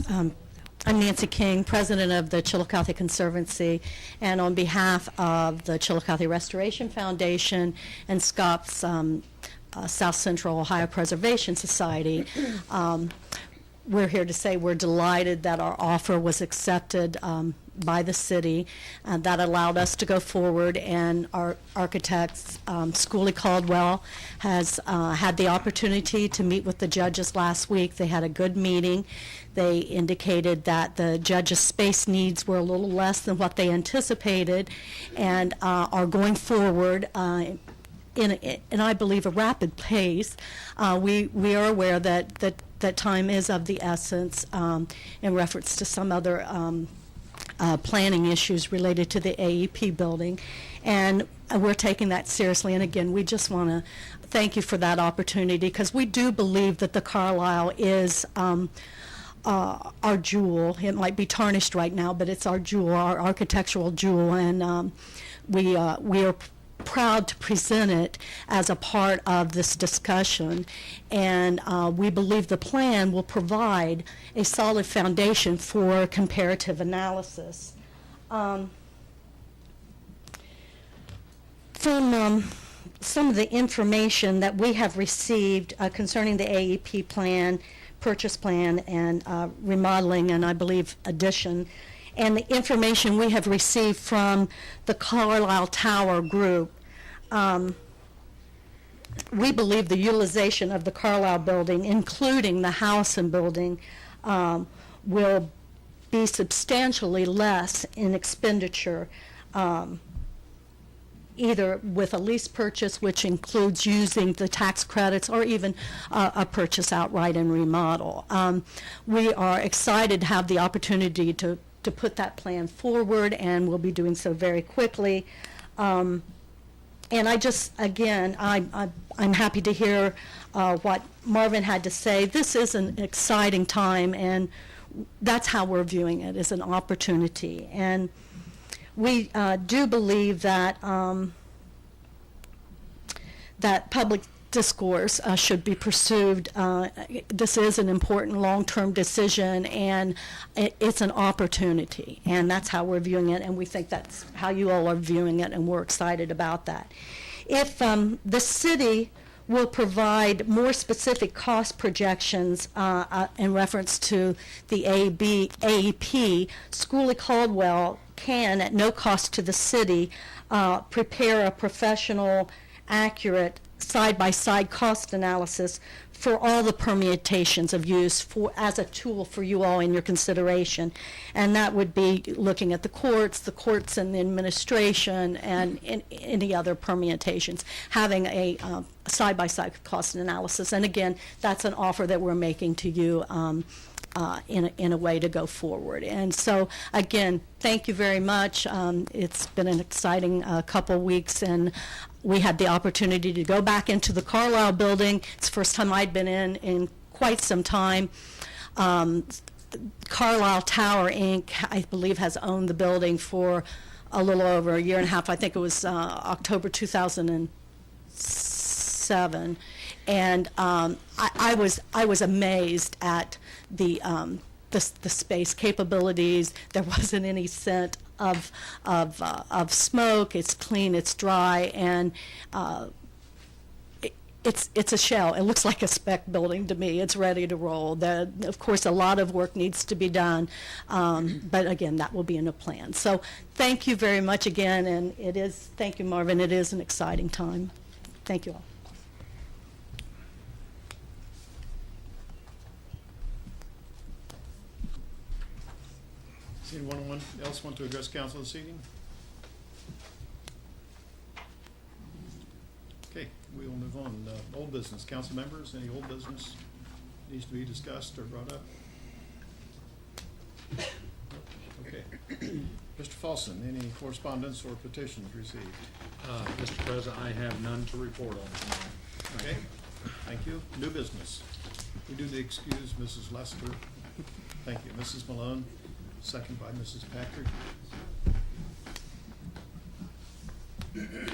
I'm Nancy King, president of the Chillicothe Conservancy, and on behalf of the Chillicothe Restoration Foundation and SCOP's South Central Ohio Preservation Society, we're here to say we're delighted that our offer was accepted by the city, and that allowed us to go forward, and our architects, Schooley Caldwell, has had the opportunity to meet with the judges last week. They had a good meeting. They indicated that the judges' space needs were a little less than what they anticipated, and are going forward in I believe, a rapid pace. We are aware that time is of the essence in reference to some other planning issues related to the AEP building, and we're taking that seriously. And again, we just want to thank you for that opportunity, because we do believe that the Carlisle is our jewel. It might be tarnished right now, but it's our jewel, our architectural jewel, and we are proud to present it as a part of this discussion, and we believe the plan will provide a solid foundation for comparative analysis. From some of the information that we have received concerning the AEP plan, purchase plan, and remodeling, and I believe addition, and the information we have received from the Carlisle Tower Group, we believe the utilization of the Carlisle building, including the house and building, will be substantially less in expenditure, either with a lease purchase, which includes using the tax credits, or even a purchase outright and remodel. We are excited to have the opportunity to put that plan forward, and we'll be doing so very quickly. And I just, again, I'm happy to hear what Marvin had to say. This is an exciting time, and that's how we're viewing it, as an opportunity. And we do believe that that public discourse should be pursued. This is an important long-term decision, and it's an opportunity, and that's how we're viewing it, and we think that's how you all are viewing it, and we're excited about that. If the city will provide more specific cost projections in reference to the AEP, Schooley Caldwell can, at no cost to the city, prepare a professional, accurate, side-by-side cost analysis for all the permutations of use as a tool for you all in your consideration. And that would be looking at the courts and the administration, and any other permutations, having a side-by-side cost analysis. And again, that's an offer that we're making to you in a way to go forward. And so, again, thank you very much. It's been an exciting couple weeks, and we had the opportunity to go back into the Carlisle building. It's the first time I'd been in quite some time. Carlisle Tower, Inc., I believe, has owned the building for a little over a year and a half. I think it was October 2007. And I was amazed at the space capabilities. There wasn't any scent of smoke. It's clean, it's dry, and it's a shell. It looks like a spec building to me. It's ready to roll. Of course, a lot of work needs to be done, but again, that will be in a plan. So thank you very much again, and thank you, Marvin. It is an exciting time. Thank you all. Does anyone else want to address council this evening? Okay, we will move on. Old business. Council members, any old business needs to be discussed or brought up? Okay. Mr. Folsom, any correspondence or petitions received? Mr. President, I have none to report on tonight. Okay, thank you. New business. We do the excuse Mrs. Lester. Thank you. Mrs. Malone, second by Mrs. Patrick. And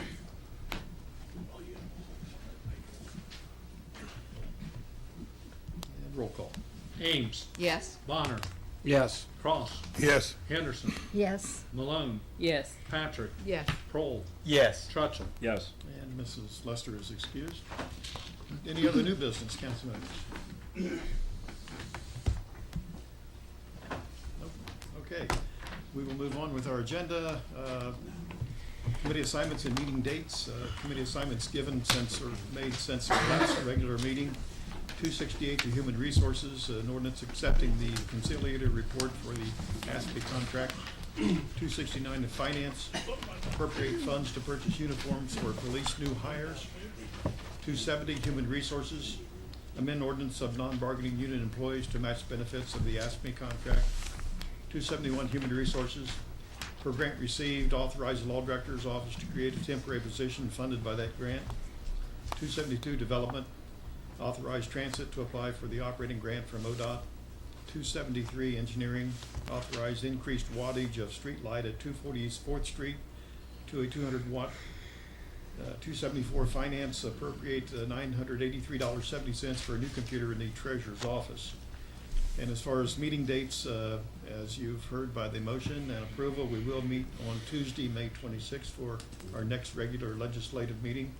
roll call. Ames, Yes. Bonner, Yes. Cross, Yes. Henderson, Yes. Malone, Yes. Patrick, Yes. Kroll, Yes. Trutville. Yes. And Mrs. Lester is excused. Any other new business, council members? Nope. Okay, we will move on with our agenda. Committee assignments and meeting dates. Committee assignments given since, or made since our last regular meeting. 268 to Human Resources, an ordinance accepting the conciliator report for the ASPE contract. 269 to Finance, appropriate funds to purchase uniforms for police new hires. 270 Human Resources, amend ordinance of non-bargaining unit employees to match benefits of the ASPE contract. 271 Human Resources, for grant received, authorize the law director's office to create a temporary position funded by that grant. 272 Development, authorize transit to apply for the operating grant from ODOT. 273 Engineering, authorized increased wattage of street light at 240 East 4th Street to a 200 watt. 274 Finance, appropriate $983.70 for a new computer in the treasurer's office. And as far as meeting dates, as you've heard by the motion and approval, we will meet on Tuesday, May 26th for our next regular legislative meeting.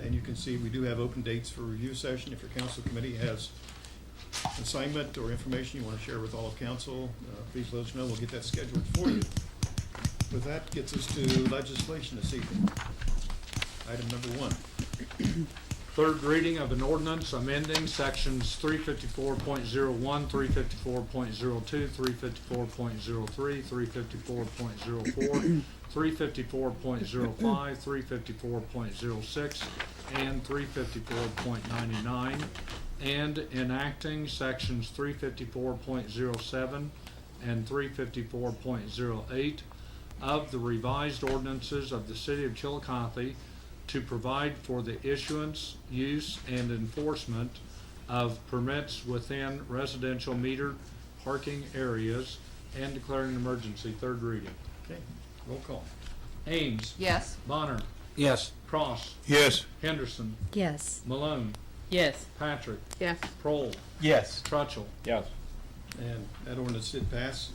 And you can see we do have open dates for review session. If your council committee has assignment or information you want to share with all of council, please let us know. We'll get that scheduled for you. With that, gets us to legislation this evening. Item number 1. Third reading of an ordinance amending sections 354.01, 354.02, 354.03, 354.04, 354.05, 354.06, and 354.99, and enacting sections 354.07 and 354.08 of the revised ordinances of the City of Chillicothe to provide for the issuance, use, and enforcement of permits within residential metered parking areas and declaring an emergency. Third reading. Okay, roll call. Ames, Yes. Bonner, Yes. Cross, Yes. Henderson, Yes. Malone, Yes. Patrick, Yes. Kroll, Yes. Trutville. Yes. And that ordinance did pass.